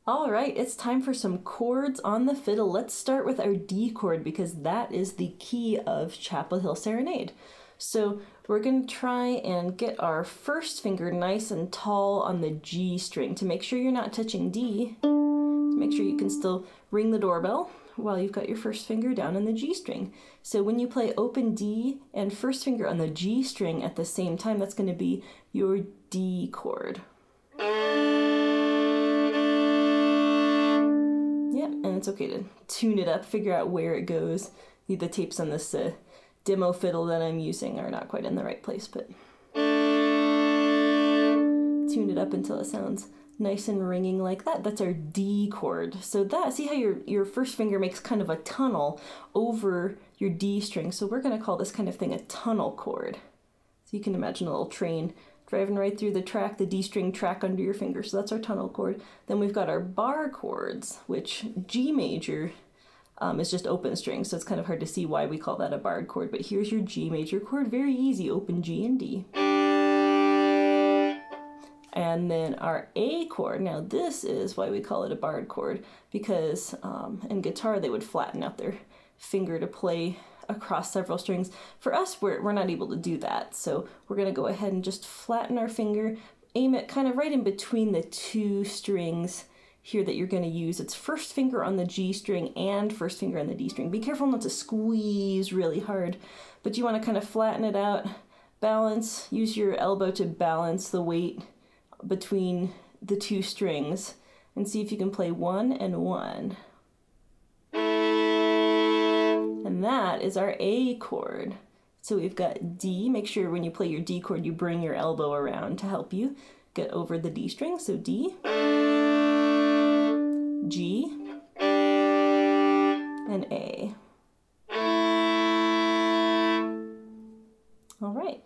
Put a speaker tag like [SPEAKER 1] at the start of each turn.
[SPEAKER 1] All right, it's time for some chords on the fiddle. Let's start with our D chord because that is the key of Chapel Hill Serenade. So we're going to try and get our first finger nice and tall on the G string to make sure you're not touching D. To make sure you can still ring the doorbell while you've got your first finger down on the G string. So when you play open D and first finger on the G string at the same time, that's going to be your D chord. Yeah, and it's okay to tune it up, figure out where it goes. The tapes on this demo fiddle that I'm using are not quite in the right place, but tune it up until it sounds nice and ringing like that. That's our D chord. So see how your first finger makes kind of a tunnel over your D string. So we're going to call this kind of thing a tunnel chord. So you can imagine a little train driving right through the track, the D string track under your finger. So that's our tunnel chord. Then we've got our bar chords, which G major is just open string. So it's kind of hard to see why we call that a barred chord. But here's your G major chord. Very easy, open G and D. And then our A chord, now this is why we call it a barred chord, because in guitar they would flatten out their finger to play across several strings. For us, we're not able to do that, so we're going to go ahead and just flatten our finger, aim it kind of right in between the two strings here that you're going to use. It's first finger on the G string and first finger on the D string. Be careful not to squeeze really hard, but you want to kind of flatten it out, balance, use your elbow to balance the weight between the two strings and see if you can play 1 and 1. And that is our A chord. So we've got D. Make sure when you play your D chord you bring your elbow around to help you get over the D string. So D, G, and A. All right.